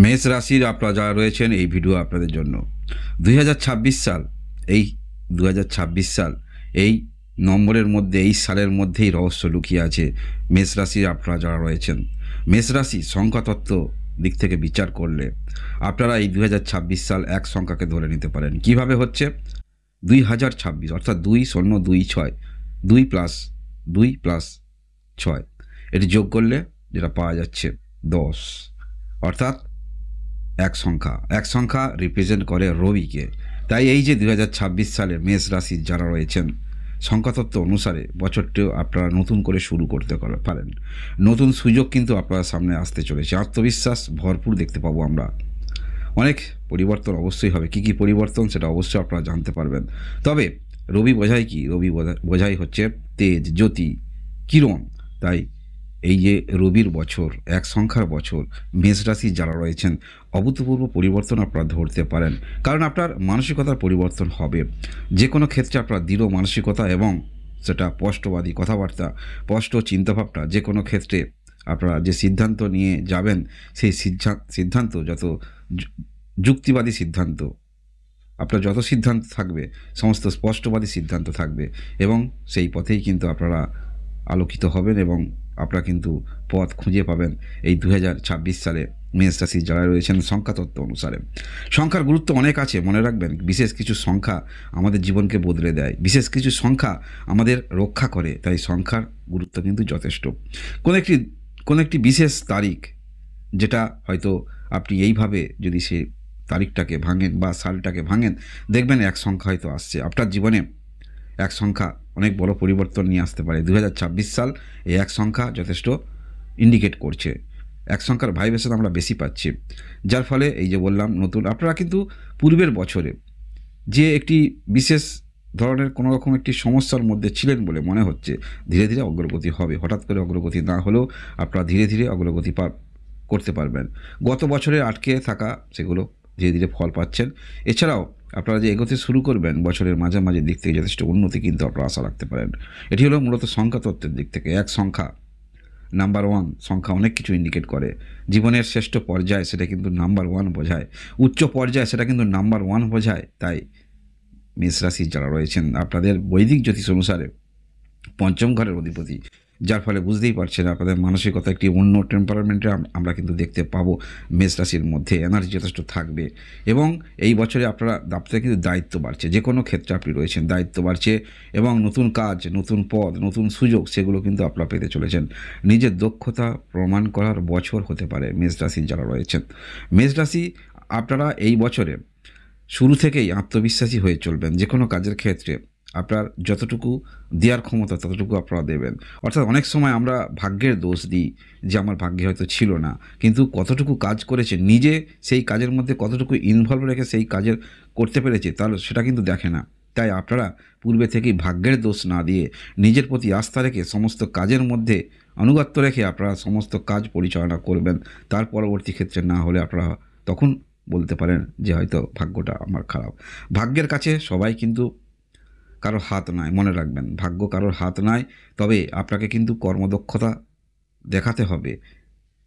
মেষ রাশির আপনারা যারা রয়েছেন এই ভিডিও আপনাদের জন্য 2026 সাল এই 2026 সাল এই নম্বরের মধ্যে এই সালের মধ্যেই রহস্য লুকিয়ে আছে। মেষ রাশির আপনারা যারা রয়েছেন, মেষ রাশি সংখ্যাতত্ত্ব দিক থেকে বিচার করলে আপনারা এই 2026 সাল এক সংখ্যাকে ধরে নিতে পারেন। কিভাবে হচ্ছে? 2026 অর্থাৎ 2026 2+2+6 এটি যোগ করলে যেটা পাওয়া যাচ্ছে 10, অর্থাৎ এক সংখ্যা রিপ্রেজেন্ট করে রবিকে। তাই এই যে 2026 সালে মেষ রাশির যারা রয়েছেন, সংখ্যাতত্ত্ব অনুসারে বছরটিও আপনারা নতুন করে শুরু করতে পারেন। নতুন সুযোগ কিন্তু আপনার সামনে আসতে চলেছে। আত্মবিশ্বাস ভরপুর দেখতে পাবো আমরা। অনেক পরিবর্তন অবশ্যই হবে। কী কী পরিবর্তন সেটা অবশ্যই আপনারা জানতে পারবেন। তবে রবি বোঝায় কি? রবি বোঝাই হচ্ছে তেজ, জ্যোতি, কিরণ। তাই এই যে রবির বছর, এক সংখ্যার বছর, মেষ রাশি যারা রয়েছেন অভূতপূর্ব পরিবর্তন আপনারা ধরতে পারেন। কারণ আপনার মানসিকতার পরিবর্তন হবে। যে কোনো ক্ষেত্রে আপনার দৃঢ় মানসিকতা এবং সেটা স্পষ্টবাদী কথাবার্তা, স্পষ্ট চিন্তাভাবনা, যে কোনো ক্ষেত্রে আপনারা যে সিদ্ধান্ত নিয়ে যাবেন সেই সিদ্ধান্ত যত যুক্তিবাদী সিদ্ধান্ত, আপনার যত সিদ্ধান্ত থাকবে সমস্ত স্পষ্টবাদী সিদ্ধান্ত থাকবে এবং সেই পথেই কিন্তু আপনারা আলোকিত হবেন এবং আপনারা কিন্তু পথ খুঁজে পাবেন এই 2026 সালে মেষ রাশি যারা রয়েছেন সংখ্যাতত্ত্ব অনুসারে। সংখ্যার গুরুত্ব অনেক আছে, মনে রাখবেন। বিশেষ কিছু সংখ্যা আমাদের জীবনকে বদলে দেয়, বিশেষ কিছু সংখ্যা আমাদের রক্ষা করে। তাই সংখ্যার গুরুত্ব কিন্তু যথেষ্ট। কোনো একটি বিশেষ তারিখ, যেটা হয়তো আপনি এইভাবে যদি সে তারিখটাকে ভাঙেন বা সালটাকে ভাঙেন, দেখবেন এক সংখ্যা হয়তো আসছে আপনার জীবনে। এক সংখ্যা অনেক বড় পরিবর্তন নিয়ে আসতে পারে। 2026 সাল এই এক সংখ্যা যথেষ্ট ইন্ডিকেট করছে। এক সংখ্যার ভাইব্রেশন আমরা বেশি পাচ্ছি, যার ফলে এই যে বললাম নতুন, আপনারা কিন্তু পূর্বের বছরে যে একটি বিশেষ ধরনের কোনো রকম একটি সমস্যার মধ্যে ছিলেন বলে মনে হচ্ছে, ধীরে ধীরে অগ্রগতি হবে। হঠাৎ করে অগ্রগতি না হলেও আপনারা ধীরে ধীরে অগ্রগতি করতে পারবেন। গত বছরে আটকে থাকা সেগুলো ধীরে ধীরে ফল পাচ্ছেন। এছাড়াও আপনারা যে এগোতে শুরু করবেন বছরের মাঝামাঝি দিক থেকে যথেষ্ট উন্নতি কিন্তু আপনারা আশা রাখতে পারেন। এটি হলো মূলত সংখ্যাতত্ত্বের দিক থেকে। এক সংখ্যা, নাম্বার 1 সংখ্যা অনেক কিছু ইন্ডিকেট করে। জীবনের শ্রেষ্ঠ পর্যায় সেটা কিন্তু নাম্বার 1 বোঝায়, উচ্চ পর্যায় সেটা কিন্তু নাম্বার 1 বোঝায়। তাই মেষ রাশির যারা রয়েছেন আপনাদের বৈদিক জ্যোতিষ অনুসারে পঞ্চম ঘরের অধিপতি, যার ফলে বুঝতেই পারছেন আপনাদের মানসিকতা একটি অন্য টেম্পারামেন্টে আমরা কিন্তু দেখতে পাবো। মেষ রাশির মধ্যে এনার্জি যথেষ্ট থাকবে এবং এই বছরে আপনাদের কিন্তু দায়িত্ব বাড়ছে। যে কোনো ক্ষেত্রে আপনি রয়েছেন দায়িত্ব বাড়ছে এবং নতুন কাজ, নতুন পদ, নতুন সুযোগ সেগুলো কিন্তু আপনারা পেতে চলেছেন। নিজের দক্ষতা প্রমাণ করার বছর হতে পারে মেষ রাশির যারা রয়েছেন। মেষ রাশি আপনারা এই বছরে শুরু থেকেই আত্মবিশ্বাসী হয়ে চলবেন। যে কোনো কাজের ক্ষেত্রে আপনার যতটুকু দেওয়ার ক্ষমতা ততটুকু আপনারা দেবেন। অর্থাৎ অনেক সময় আমরা ভাগ্যের দোষ দিই যে আমার ভাগ্যে হয়তো ছিল না, কিন্তু কতটুকু কাজ করেছে, নিজে সেই কাজের মধ্যে কতটুকু ইনভলভ রেখে সেই কাজের করতে পেরেছে তাহলে সেটা কিন্তু দেখে না। তাই আপনারা পূর্বে থেকেই ভাগ্যের দোষ না দিয়ে নিজের প্রতি আস্থা রেখে সমস্ত কাজের মধ্যে আনুগত্য রেখে আপনারা সমস্ত কাজ পরিচালনা করবেন। তার পরবর্তী ক্ষেত্রে না হলে আপনারা তখন বলতে পারেন যে হয়তো ভাগ্যটা আমার খারাপ। ভাগ্যের কাছে সবাই কিন্তু কারোর হাত নাই, মনে রাখবেন। ভাগ্য কারোর হাত নাই, তবে আপনাকে কিন্তু কর্মদক্ষতা দেখাতে হবে।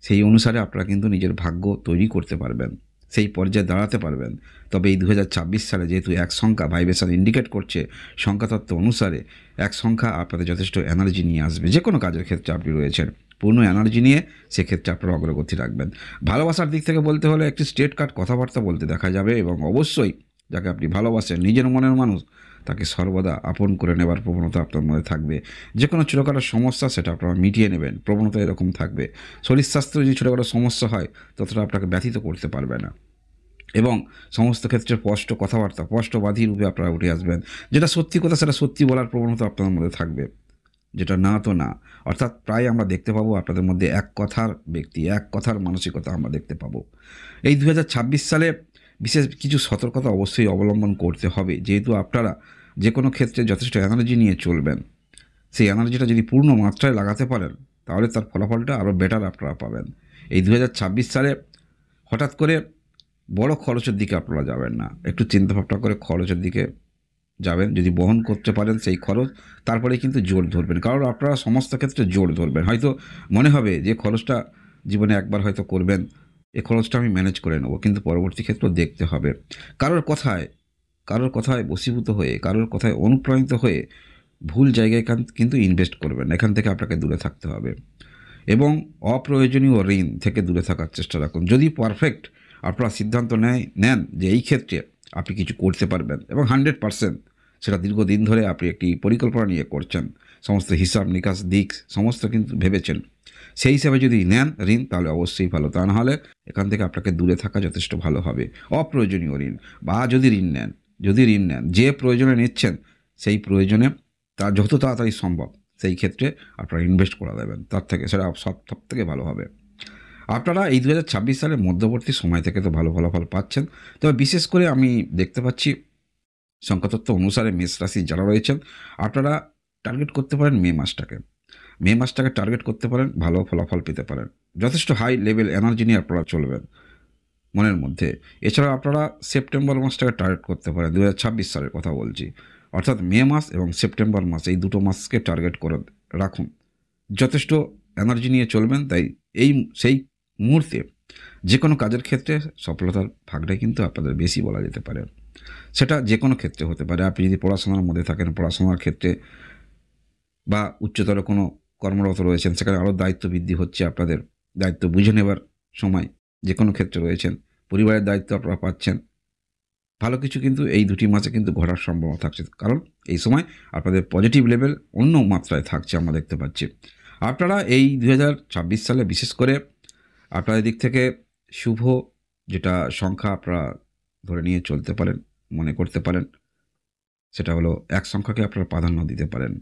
সেই অনুসারে আপনারা কিন্তু নিজের ভাগ্য তৈরি করতে পারবেন, সেই পর্যায়ে দাঁড়াতে পারবেন। তবে এই 2026 সালে যেহেতু এক সংখ্যা ভাইব্রেশন ইন্ডিকেট করছে, সংখ্যাতত্ত্ব অনুসারে এক সংখ্যা আপনাদের যথেষ্ট এনার্জি নিয়ে আসবে। যে কোনো কাজের ক্ষেত্রে আপনি রয়েছেন পূর্ণ এনার্জি নিয়ে সেক্ষেত্রে আপনারা অগ্রগতি রাখবেন। ভালোবাসার দিক থেকে বলতে হলে একটি স্ট্রেট কাট কথাবার্তা বলতে দেখা যাবে এবং অবশ্যই যাকে আপনি ভালোবাসেন নিজের মনের মানুষ তাকে সর্বদা আপন করে নেবার প্রবণতা আপনার মধ্যে থাকবে। যে কোনো ছোটোখাটো সমস্যা সেটা আপনারা মিটিয়ে নেবেন, প্রবণতা এরকম থাকবে। শরীর স্বাস্থ্য যদি ছোটোখাটো সমস্যা হয় ততটা আপনাকে ব্যথিত করতে পারবে না এবং সমস্ত ক্ষেত্রে স্পষ্ট কথাবার্তা, স্পষ্টবাদী রূপে আপনারা উঠে আসবেন। যেটা সত্যি কথা সেটা সত্যি বলার প্রবণতা আপনাদের মধ্যে থাকবে, যেটা না তো না। অর্থাৎ প্রায় আমরা দেখতে পাবো আপনাদের মধ্যে এক কথার ব্যক্তি, এক কথার মানসিকতা আমরা দেখতে পাবো। এই 2026 সালে বিশেষ কিছু সতর্কতা অবশ্যই অবলম্বন করতে হবে, যেহেতু আপনারা যে কোনো ক্ষেত্রে যথেষ্ট এনার্জি নিয়ে চলবেন। সেই এনার্জিটা যদি পূর্ণ মাত্রায় লাগাতে পারেন তাহলে তার ফলাফলটা আরও বেটার আপনারা পাবেন। এই 2026 সালে হঠাৎ করে বড় খরচের দিকে আপনারা যাবেন না, একটু চিন্তাভাবনা করে খরচের দিকে যাবেন। যদি বহন করতে পারেন সেই খরচ, তারপরে কিন্তু জোর ধরবেন। কারণ আপনারা সমস্ত ক্ষেত্রে জোর ধরবেন। হয়তো মনে হবে যে খরচটা জীবনে একবার হয়তো করবেন, এই খরচটা আমি ম্যানেজ করে নেবো, কিন্তু পরবর্তী ক্ষেত্রেও দেখতে হবে। কারোর কথায় বশীভূত হয়ে, কারোর কথায় অনুপ্রাণিত হয়ে ভুল জায়গায় কিন্তু ইনভেস্ট করবেন না। এখান থেকে আপনাকে দূরে থাকতে হবে এবং অপ্রয়োজনীয় ঋণ থেকে দূরে থাকার চেষ্টা রাখুন। যদি পারফেক্ট আপনারা সিদ্ধান্ত নেন যে এই ক্ষেত্রে আপনি কিছু করতে পারবেন এবং 100% সেটা দীর্ঘদিন ধরে আপনি একটি পরিকল্পনা নিয়ে করছেন, সমস্ত হিসাব নিকাশ দিক সমস্ত কিন্তু ভেবেছেন, সেই হিসাবে যদি নেন ঋণ তাহলে অবশ্যই ভালো। তা নাহলে এখান থেকে আপনাকে দূরে থাকা যথেষ্ট ভালো হবে। অপ্রয়োজনীয় ঋণ বা যদি ঋণ নেন যে প্রয়োজনে নিচ্ছেন সেই প্রয়োজনে তা যত তাড়াতাড়ি সম্ভব সেই ক্ষেত্রে আপনারা ইনভেস্ট করে দেবেন, তার থেকে সেটা সব থেকে ভালো হবে। আপনারা এই 2026 সালের মধ্যবর্তী সময় থেকে তো ভালো ফলাফল পাচ্ছেন, তবে বিশেষ করে আমি দেখতে পাচ্ছি সংখ্যাতত্ত্ব অনুসারে মেষ রাশি যারা রয়েছেন আপনারা টার্গেট করতে পারেন মে মাসটাকে টার্গেট করতে পারেন, ভালো ফলাফল পেতে পারেন। যথেষ্ট হাই লেভেল এনার্জি নিয়ে আপনারা চলবেন মনের মধ্যে। এছাড়াও আপনারা সেপ্টেম্বর মাসটাকে টার্গেট করতে পারেন, 2026 সালের কথা বলছি, অর্থাৎ মে মাস এবং সেপ্টেম্বর মাস এই দুটো মাসকে টার্গেট করে রাখুন। যথেষ্ট এনার্জি নিয়ে চলবেন, তাই সেই মুহূর্তে যে কোনো কাজের ক্ষেত্রে সফলতার ভাগটাই কিন্তু আপনাদের বেশি বলা যেতে পারে। সেটা যে কোনো ক্ষেত্রে হতে পারে। আপনি যদি পড়াশোনার মধ্যে থাকেন, পড়াশোনার ক্ষেত্রে বা উচ্চতর কোনো কর্মরত রয়েছেন, সেখানে আরও দায়িত্ব বৃদ্ধি হচ্ছে, আপনাদের দায়িত্ব বুঝে নেবার সময় যে কোনো ক্ষেত্রে রয়েছেন, পরিবারের দায়িত্ব আপনারা পাচ্ছেন, ভালো কিছু কিন্তু এই দুটি মাসে কিন্তু ঘটার সম্ভাবনা থাকছে, কারণ এই সময় আপনাদের পজিটিভ লেভেল অন্য মাত্রায় থাকছে আমরা দেখতে পাচ্ছি। আপনারা এই 2026 সালে বিশেষ করে আপনাদের দিক থেকে শুভ যেটা সংখ্যা আপনারা ধরে নিয়ে চলতে পারেন, মনে করতে পারেন, সেটা হলো 1 সংখ্যাকে আপনারা প্রাধান্য দিতে পারেন।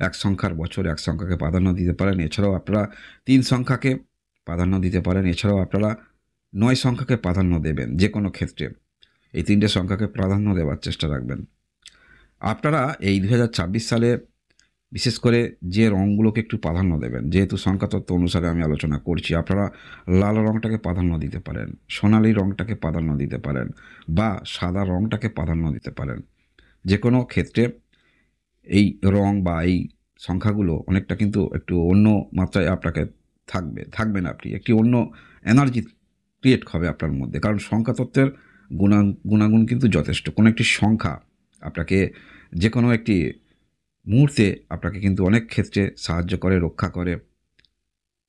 1 সংখ্যার বছর 1 সংখ্যাকে প্রাধান্য দিতে পারেন। এছাড়াও আপনারা 3 সংখ্যাকে প্রাধান্য দিতে পারেন। এছাড়াও আপনারা 9 সংখ্যাকে প্রাধান্য দেবেন যে কোনো ক্ষেত্রে। এই 3টে সংখ্যাকে প্রাধান্য দেওয়ার চেষ্টা রাখবেন। আপনারা এই 2026 সালে বিশেষ করে যে রঙগুলোকে একটু প্রাধান্য দেবেন, যেহেতু সংখ্যাতত্ত্ব অনুসারে আমি আলোচনা করছি, আপনারা লাল রঙটাকে প্রাধান্য দিতে পারেন, সোনালি রঙটাকে প্রাধান্য দিতে পারেন বা সাদা রঙটাকে প্রাধান্য দিতে পারেন। যে কোনো ক্ষেত্রে এই রং বা এই সংখ্যাগুলো অনেকটা কিন্তু একটু অন্য মাত্রায় আপনাকে থাকবেন আপনি, একটি অন্য এনার্জি ক্রিয়েট হবে আপনার মধ্যে, কারণ সংখ্যাতত্ত্বের গুণাগুণ কিন্তু যথেষ্ট। কোনো একটি সংখ্যা আপনাকে যে কোনো একটি মুহূর্তে আপনাকে কিন্তু অনেক ক্ষেত্রে সাহায্য করে, রক্ষা করে।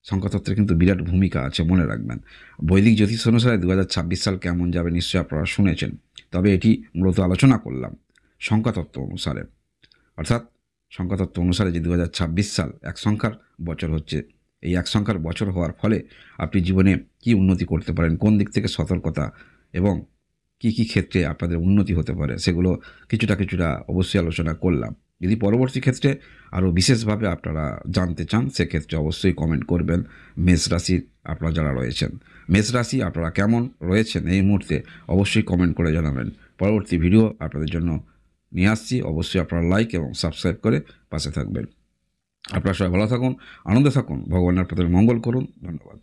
সংখ্যাতত্ত্বের কিন্তু বিরাট ভূমিকা আছে, মনে রাখবেন। বৈদিক জ্যোতিষ অনুসারে 2026 সাল কেমন যাবে নিশ্চয়ই আপনারা শুনেছেন, তবে এটি মূলত আলোচনা করলাম সংখ্যাতত্ত্ব অনুসারে। অর্থাৎ সংখ্যাতত্ত্ব অনুসারে যে 2026 সাল 1 সংখ্যার বছর হচ্ছে, এই 1 সংখ্যার বছর হওয়ার ফলে আপনি জীবনে কী উন্নতি করতে পারেন, কোন দিক থেকে সতর্কতা এবং কী ক্ষেত্রে আপনাদের উন্নতি হতে পারে, সেগুলো কিছুটা অবশ্যই আলোচনা করলাম। যদি পরবর্তী ক্ষেত্রে আরও বিশেষভাবে আপনারা জানতে চান, সেক্ষেত্রে অবশ্যই কমেন্ট করবেন। মেষ রাশির আপনারা যারা রয়েছেন, মেষ রাশি আপনারা কেমন রয়েছেন এই মুহূর্তে অবশ্যই কমেন্ট করে জানাবেন। পরবর্তী ভিডিও আপনাদের জন্য নিয়ে আসছি, অবশ্যই আপনারা লাইক এবং সাবস্ক্রাইব করে পাশে থাকবেন। আপনারা সবাই ভালো থাকুন, আনন্দে থাকুন, ভগবানের আপনাদের মঙ্গল করুন। ধন্যবাদ।